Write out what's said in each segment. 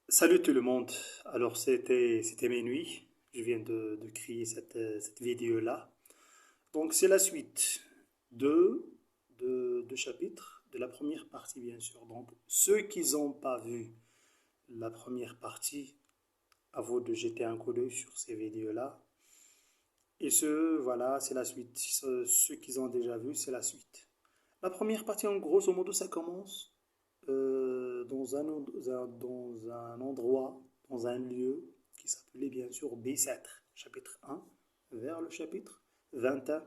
Salut tout le monde. Alors c'était minuit. Je viens de créer cette vidéo-là. Donc c'est la suite de chapitres de la première partie bien sûr. Donc ceux qui n'ont pas vu la première partie, à vous de jeter un coup d'œil sur ces vidéos-là. Et voilà, c'est la suite. Ceux qui ont déjà vu, c'est la suite. La première partie, en grosso modo, ça commence dans un endroit, dans un lieu qui s'appelait bien sûr Bicêtre, chapitre 1, vers le chapitre 20,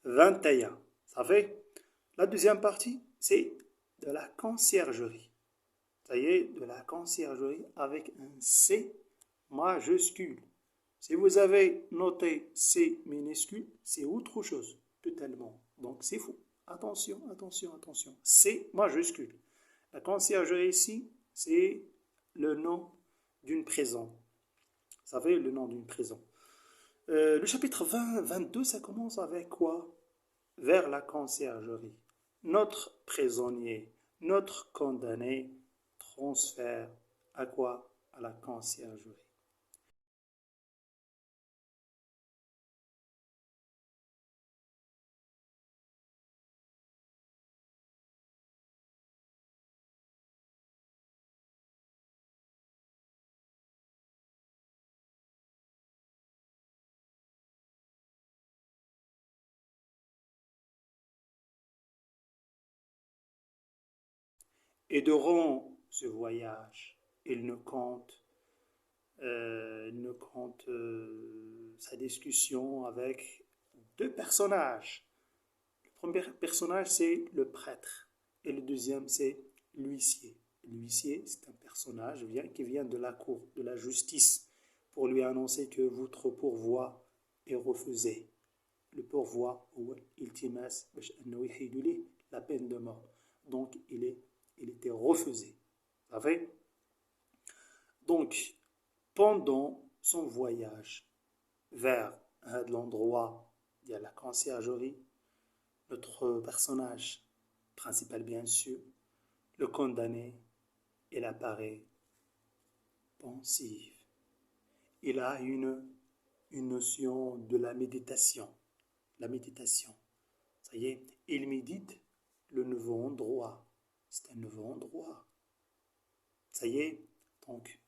21. Ça fait la deuxième partie, c'est de la conciergerie. Ça y est, de la conciergerie avec un C majuscule. Si vous avez noté C minuscule, c'est autre chose, totalement. Donc c'est faux. Attention, attention, attention. C majuscule. La conciergerie ici, c'est le nom d'une prison. Vous savez, le nom d'une prison. Le chapitre 22, ça commence avec quoi? Vers la conciergerie. Notre prisonnier, notre condamné transfère à quoi? À la conciergerie. Et durant ce voyage, il ne compte, sa discussion avec deux personnages. Le premier personnage, c'est le prêtre. Et le deuxième, c'est l'huissier. L'huissier, c'est un personnage qui vient de la cour, de la justice, pour lui annoncer que votre pourvoi est refusé. Le pourvoi, il timas, la peine de mort. Donc, il était refusé. Vous savez? Donc, pendant son voyage vers l'endroit où il y a la conciergerie, notre personnage principal, bien sûr, le condamné, il apparaît pensif. Il a une notion de la méditation. La méditation. Ça y est, il médite le nouveau endroit. C'est un nouveau endroit. Ça y est, donc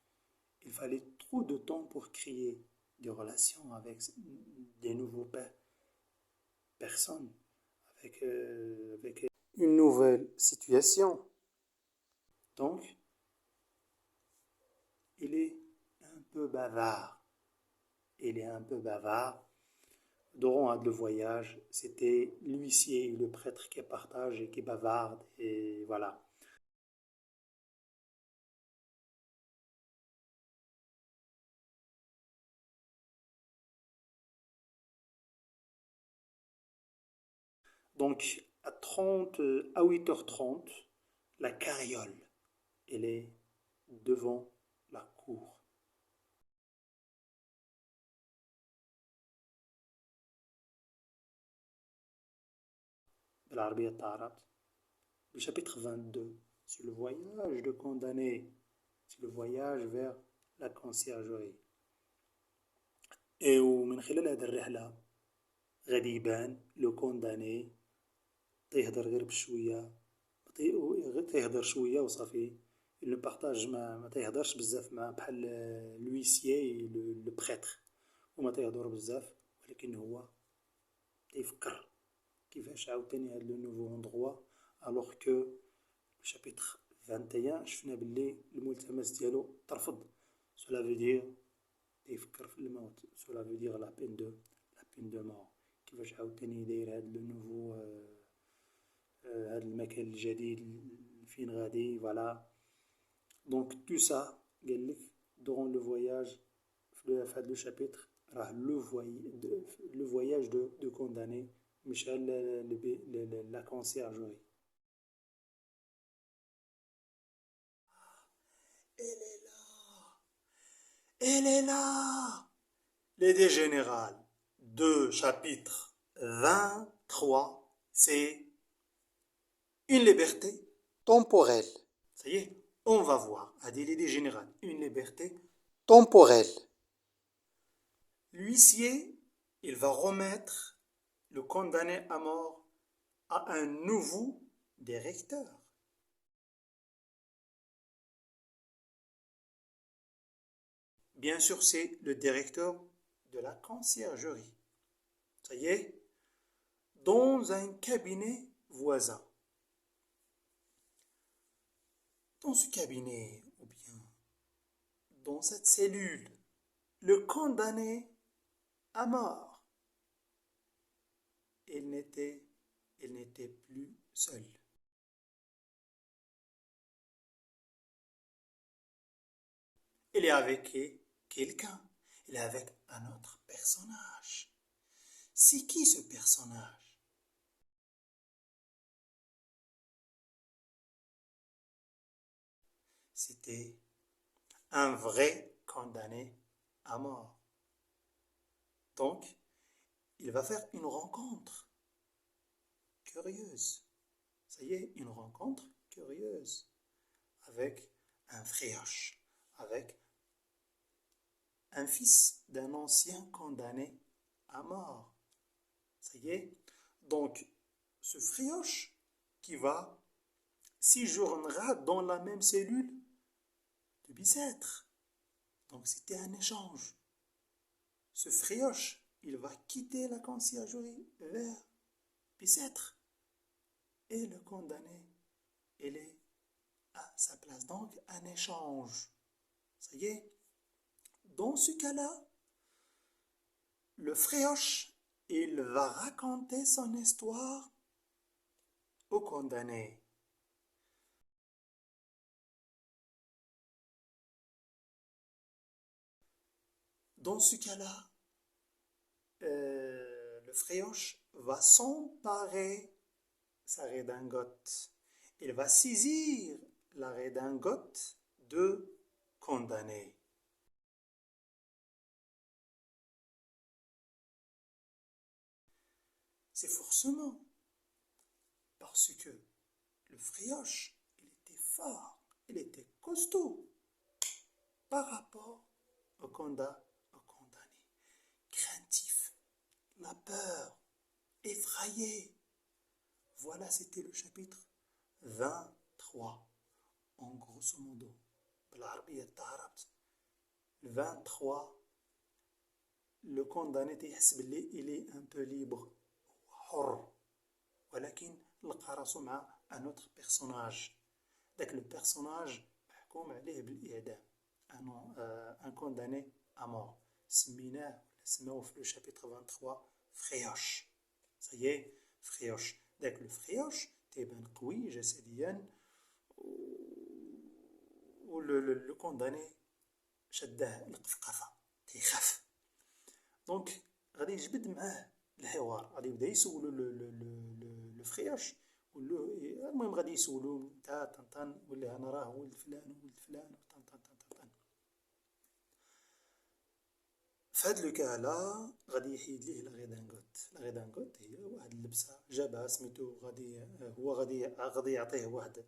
il fallait trop de temps pour créer des relations avec des nouveaux personnes, avec une nouvelle situation. Donc, il est un peu bavard. Il est un peu bavard. Durant le voyage, c'était l'huissier et le prêtre qui partagent et qui bavardent. Et voilà. Donc, à 8h30, la carriole, elle est devant la cour. بالعربية التعرض. Le chapitre 22, c'est le voyage de condamné, c'est le voyage vers la conciergerie. ومن خلال هذه الرحلة غادي يبان لو كونداني تيهضر غير بشوية تيهضر شوية وصافي il ne partage ما تيهضرش بزاف مع بحال لويسيي لو بريتر وما تيهضروا بزاف ولكن هو تيفكر كيفاش عاوتاني هاد لو نوفو اندروا الوغ كو الشابيتر 21 شفنا باللي الملتمس ديالو ترفض cela veut dire يفكر في الموت cela veut dire la peine de mort كيفاش عاوتاني داير هاد لو نوفو هاد المكان الجديد فين غادي فوالا دونك تو سا قالك durant le voyage في هاد لو شابيتر راه لو voyage de condamné مشى لا conciergerie. Elle est là. Elle est là. L'idée générale de chapitre 23, c'est une liberté temporelle. Ça y est, On va voir, à des l'idée générale, une liberté temporel, L'huissier, il va remettre le condamné à mort à un nouveau directeur. Bien sûr, c'est le directeur de la conciergerie. Ça y est, dans un cabinet voisin. Dans ce cabinet, ou bien dans cette cellule, le condamné à mort, il n'était plus seul. Il est avec quelqu'un. Il est avec un autre personnage. C'est qui ce personnage? C'était un vrai condamné à mort. Donc, il va faire une rencontre curieuse. Ça y est, une rencontre curieuse avec un frioche, avec un fils d'un ancien condamné à mort. Ça y est, donc ce frioche qui va séjournera dans la même cellule de Bicêtre. Donc c'était un échange. Ce frioche, il va quitter la conciergerie vers Bicêtre. Et le condamné, il est à sa place. Donc un échange. Ça y est. Dans ce cas-là, le frioche, il va raconter son histoire au condamné. Dans ce cas-là, le frioche va s'emparer sa redingote. Il va saisir la redingote de condamné. C'est forcément parce que le frioche, il était fort, il était costaud par rapport au condamné. Craintif, la peur, effrayé. Voilà, c'était le chapitre 23, en grosso modo. Le 23, le condamné il est un peu libre. حر. ولكن لقى راسو مع un autre personnage. ذاك le personnage محكوم عليه بالإعدام. Un condamné à mort. سميناه سموه في le chapitre 23 frioche. Ça y est, frioche. ذاك le frioche تيبان قوي جسديا le condamné شداه القفقفة تيخاف. دونك غادي يجبد معاه الحوار، غادي يبدا يسولو لو فرياش، المهم غادي يسولو نتا طنطن ولا انا راه ولد فلان وولد فلان طنطن طنطن. في هاد لو كالا غادي يحيد ليه لا غيدانكوت. لا غيدانكوت هي واحد اللبسه جابها سميتو غادي يعطيه واحد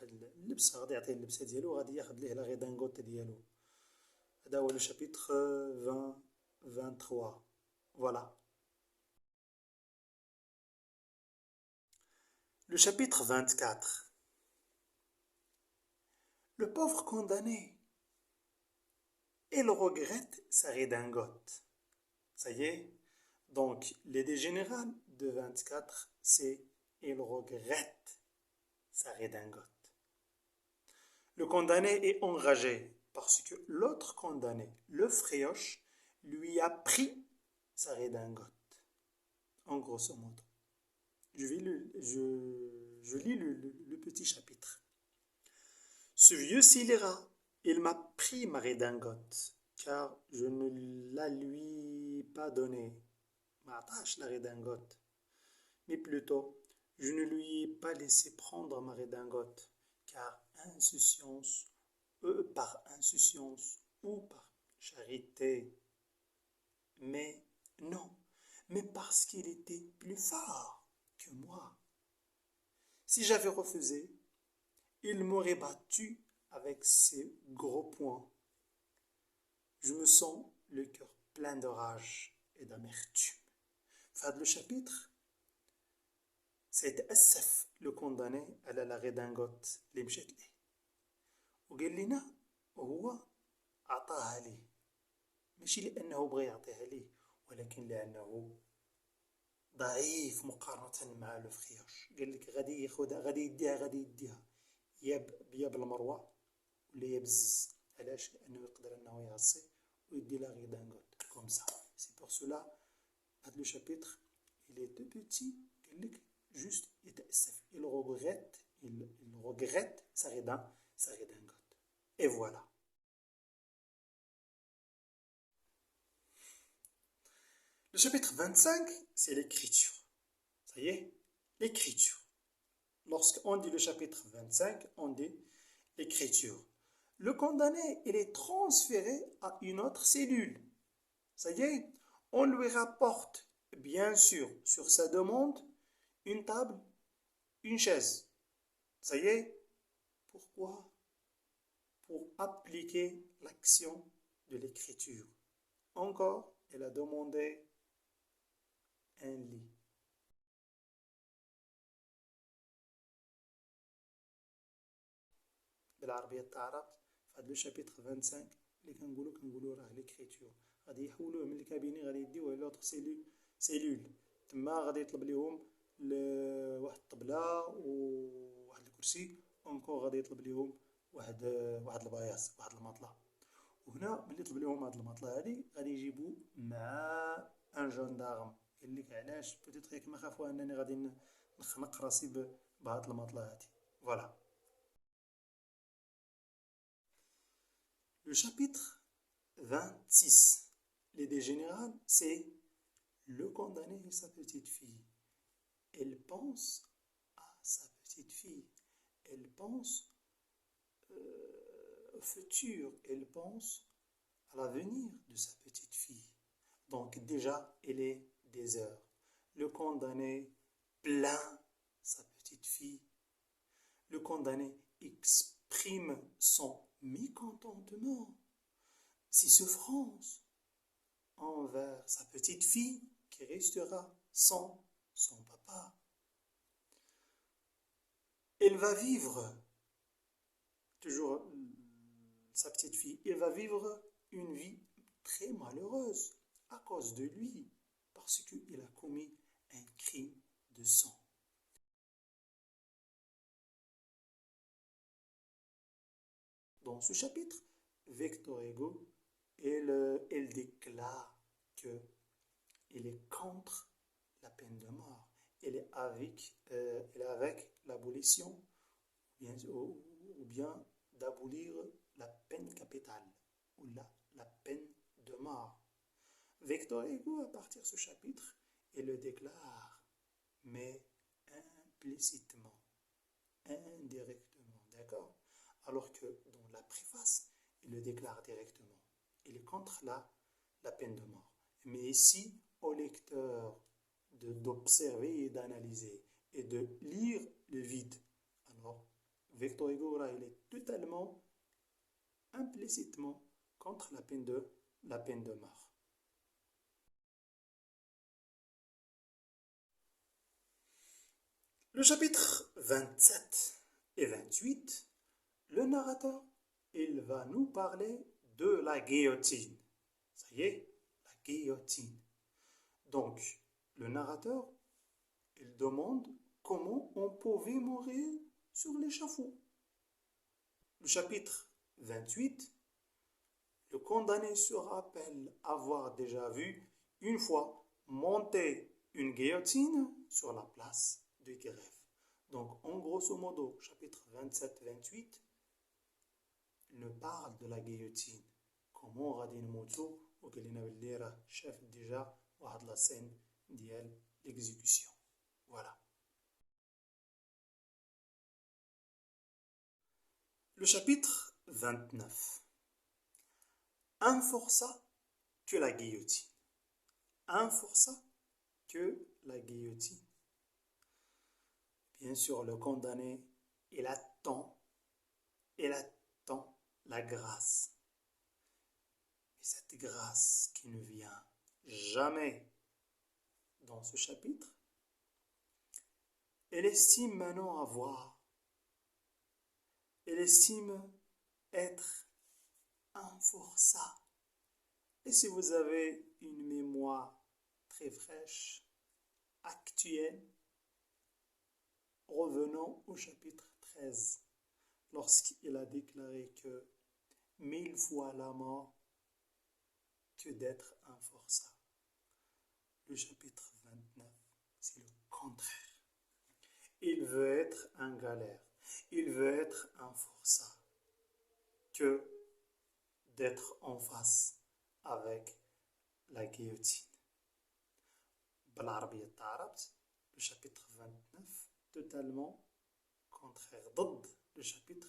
اللبسه، غادي يعطيه اللبسه ديالو، غادي ياخد ليه لا غيدانكوت ديالو. هذا هو لو شابيتر 23. Voilà. Le chapitre 24. Le pauvre condamné, il regrette sa redingote. Ça y est. Donc, l'idée générale de 24, c'est il regrette sa redingote. Le condamné est enragé parce que l'autre condamné, le frioche, lui a pris sa redingote. En grosso modo. Je lis le petit chapitre. Ce vieux scélérat, il m'a pris ma redingote, car je ne la lui pas donnée. M'attache la redingote. Mais plutôt, je ne lui ai pas laissé prendre ma redingote, car par insouciance ou par charité. Mais non, mais parce qu'il était plus fort que moi. Si j'avais refusé, il m'aurait battu avec ses gros poings. Je me sens le cœur plein de rage et d'amertume. في هذا le chapitre سيتأسف le condamné على la redingote اللي مشات ليه وقال لنا هو عطاها ليه ماشي لأنه بغى يعطيها ليه ولكن لأنه ضعيف مقارنة مع لو فخياش. قال لك غادي ياخذها غادي يديها يا بالمروه ولا يا بالزز. علاش؟ لأنه يقدر أنه يعصي ويدي لا غيدانغوت كوم سا. سي بور سولا هاد لو شابيتر إلي تو بوتي. قال لك جوست يتأسف il regrette sa redingote. Et voilà. Le chapitre 25, c'est l'écriture. Ça y est, l'écriture. Lorsqu'on dit le chapitre 25, on dit l'écriture. Le condamné, il est transféré à une autre cellule. Ça y est, on lui rapporte, bien sûr, sur sa demande, une table, une chaise. Ça y est, pourquoi? Pour appliquer l'action de l'écriture. Encore, elle a demandé un lit. بالعربية التعرب في هذا لو شابيتر 25 اللي كنقولوا راه ليكريتور. غادي يحولوه من الكابيني غادي يديوه لوطخ سيلول. تما غادي يطلب ليهم واحد الطبلة وواحد الكرسي اونكور غادي يطلب ليهم واحد الباياس واحد المطلة. وهنا ملي طلب ليهم هاد المطلة هادي غادي يجيبو مع ان جندارم. قال لك علاش؟ بوتيتر ياك ما خافوا انني غادي نخنق راسي بهاد المطلة هادي. فوالا. Le chapitre 26, l'idée générale, c'est le condamné et sa petite fille. Elle pense à sa petite fille. Elle pense au futur. Elle pense à l'avenir de sa petite fille. Donc déjà, il est des heures. Le condamné plaint sa petite fille. Le condamné exprime son mécontentement, ses souffrances envers sa petite fille qui restera sans son papa. Elle va vivre, toujours sa petite fille, elle va vivre une vie très malheureuse à cause de lui, parce qu'il a commis un crime de sang. Dans ce chapitre, Victor Hugo, elle déclare qu'elle est contre la peine de mort. Elle est avec l'abolition ou bien d'abolir la peine capitale ou la peine de mort. Victor Hugo, à partir de ce chapitre, il le déclare, mais implicitement, indirectement, d'accord? Alors que dans la préface, il le déclare directement. Il est contre la peine de mort. Mais ici, au lecteur d'observer et d'analyser et de lire le vide, alors Victor Hugo, là, il est totalement, implicitement contre la peine de mort. Le chapitre 27 et 28, le narrateur, il va nous parler de la guillotine. Ça y est, la guillotine. Donc, le narrateur, il demande comment on pouvait mourir sur l'échafaud. Le chapitre 28, le condamné se rappelle avoir déjà vu une fois monter une guillotine sur la place de grève. Donc, en grosso modo, chapitre 27-28, il nous parle de la guillotine. Comment غادي نموتو وقال لنا بلي راه شاف ديجا واحد لا سين ديال l'exécution. Voilà. Le chapitre 29. Un forçat que la guillotine. Un forçat que la guillotine. Bien sûr, le condamné, il attend Il attend la grâce. Et cette grâce qui ne vient jamais dans ce chapitre, elle estime maintenant avoir, elle estime être un forçat. Et si vous avez une mémoire très fraîche, actuelle, revenons au chapitre 13, lorsqu'il a déclaré que 1000 fois la mort que d'être un forçat. Le chapitre 29, c'est le contraire. Il veut être un galère, il veut être un forçat que d'être en face avec la guillotine. بالعربية تعربت le chapitre 29 totalement contraire ضد le chapitre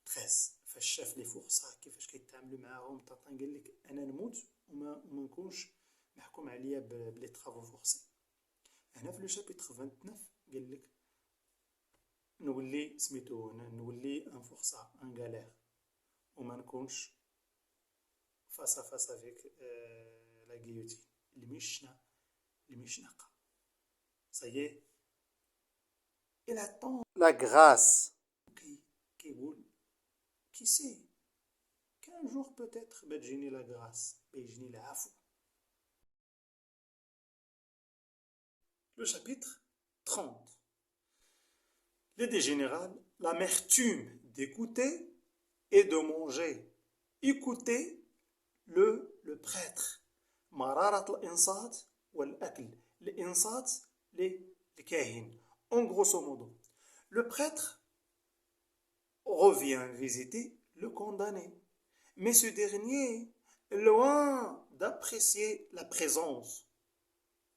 13 فاش شاف لي فرصة كيفاش كيتعاملوا معاهم طاطا قال لك انا نموت وما نكونش محكوم عليا بلي طرافو فورسي. هنا في لو شابيتر 29 قال لك نولي سميتو نولي ان فورسا ان غالير وما نكونش فاس فاس افيك لا غيوتين اللي مش ناقه. Ça y est, il attend la grâce. كيقول qui sait qu'un jour peut-être بتجيني la grâce بيجيني العفو. Le chapitre 30. L'idée générale, l'amertume d'écouter et de manger. Écouter le prêtre. مرارة الإنصات والأكل. الإنصات للكاهن. En grosso modo, le prêtre revient visiter le condamné. Mais ce dernier, loin d'apprécier la présence.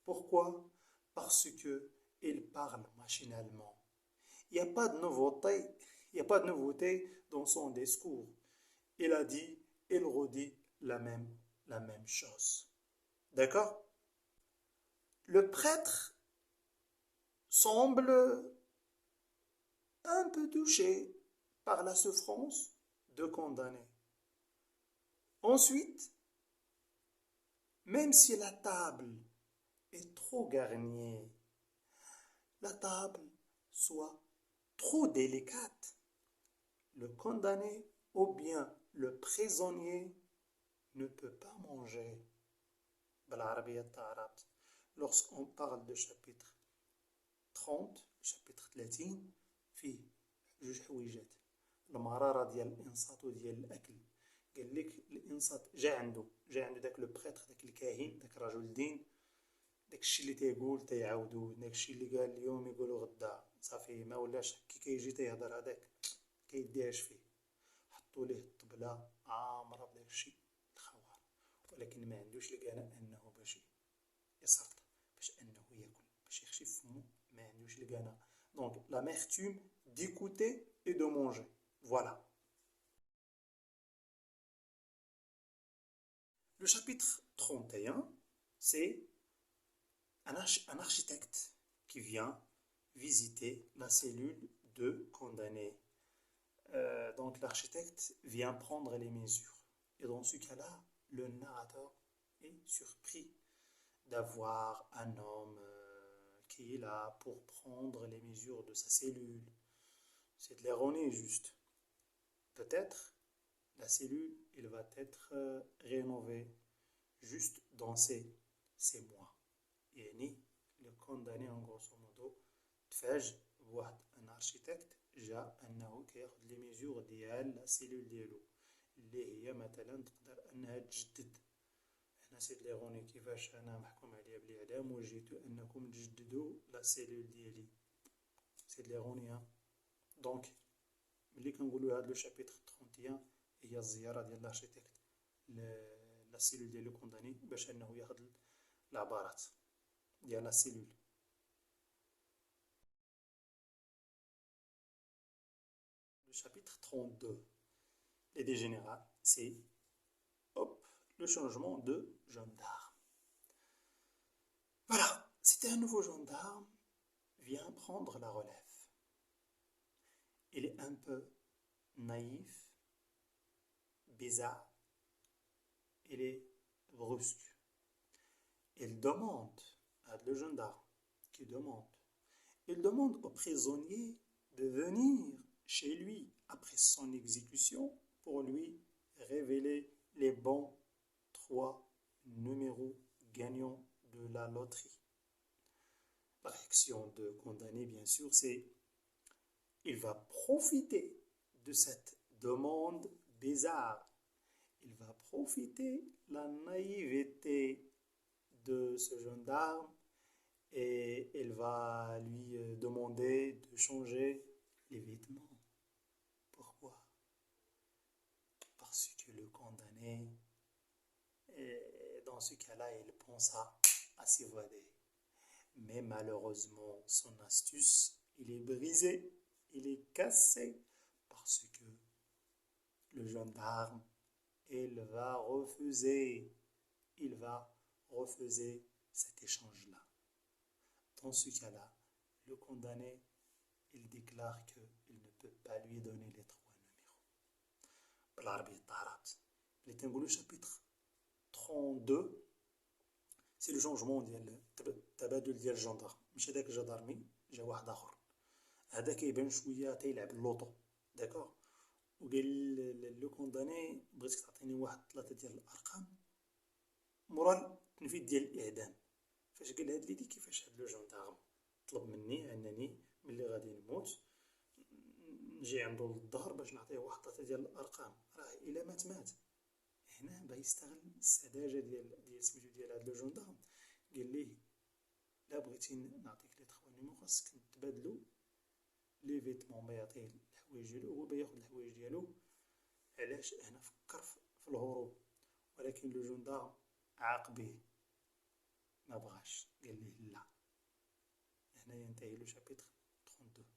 Pourquoi? Parce qu'il parle machinalement. Il n'y a pas de nouveauté, il n'y a pas de nouveauté dans son discours. Il a dit, il redit la même chose. D'accord? Le prêtre semble un peu touché par la souffrance de condamné. Ensuite, même si la table est trop garnie, la table soit trop délicate, le condamné ou bien le prisonnier ne peut pas manger. Lorsqu'on parle de chapitre 30, chapitre 30, فيه جوج حويجات المرارة ديال الإنصات وديال الأكل. قال لك الإنصات جا عنده داك لو بريتر داك الكاهن داك رجل الدين داك الشيء اللي تيقول تيعاودو داك الشيء اللي قال اليوم يقولو غدا صافي ما ولاش كي كيجي تيهضر هذاك كيديهاش فيه حطوا ليه الطبلة عامرة بداك الشيء الخوار ولكن ما عندوش لقانا انه باش يسرط باش انه ياكل باش يخشي فمو ما عندوش لقانا. Donc l'amertume d'écouter et de manger. Voilà. Le chapitre 31, c'est un architecte qui vient visiter la cellule de condamné. Donc l'architecte vient prendre les mesures. Et dans ce cas-là, le narrateur est surpris d'avoir un homme qui est là pour prendre les mesures de sa cellule. C'est de l'ironie juste. Peut-être la cellule, elle va être rénovée juste dans ces mois. يعني le condamné en grosso modo تفاجئ بواحد un architecte جا انه كياخد لي ميزور ديال لا سيلول ديالو اللي هي مثلا تقدر انها تجدد. هنا سي ليغوني كيفاش انا محكوم عليا بالاعدام وجيتو انكم تجددوا لا سيلول ديالي سي ليغوني. دونك ملي كنقولوا هذا لو شابيتر 31 هي الزياره ديال الارشيتكت لا سيلول ديال لو كونداني باش انه ياخد العبارات ديال لا سيلول. Le chapitre 32, l'idée générale, c'est le changement de gendarme. Voilà, c'était un nouveau gendarme, vient prendre la relève. Il est un peu naïf, bizarre, il est brusque. Il demande à le gendarme qui demande. Il demande au prisonnier de venir chez lui après son exécution pour lui révéler les bons 3 numéros gagnants de la loterie. La réaction de condamné, bien sûr, c'est il va profiter de cette demande bizarre. Il va profiter de la naïveté de ce gendarme et il va lui demander de changer les vêtements. Pourquoi? Parce que le condamné, dans ce cas-là, il pense à s'évader. Mais malheureusement, son astuce, il est brisé, il est cassé parce que le gendarme, il va refuser cet échange-là. Dans ce cas-là, le condamné, il déclare qu'il ne peut pas lui donner les 3 numéros. بالعربية الطهرات اللي تنقولوا chapitre 32 سي لو شونجمون ديال التبادل ديال الجندار، مش هذاك الجدارمي جا واحد اخر، هذا كيبان شويه تيلعب اللوطو داكوغ. وقال لو كونداني بغيتك تعطيني واحد 3 ديال الارقام مورا التنفيذ ديال الاعدام. فاش قال هاد ليدي كيفاش هاد لو جوندارم طلب مني انني ملي غادي نموت نجي عندو للظهر باش نعطيه واحد 3 ديال الارقام، راه الا مات. هنا بغا يستغل السذاجه ديال سميتو ديال هاد لو جوندارم. قال ليه لا بغيتي نعطيك لي 3 نيميرو خاصك نتبادلو لي فيتمون، ما يعطيه الحوايج ديالو هو بياخد الحوايج ديالو. علاش؟ هنا فكر في الهروب، ولكن لو جوندارم عاقبه ما بغاش، قال ليه لا. هنا ينتهي لو شابيتر 32.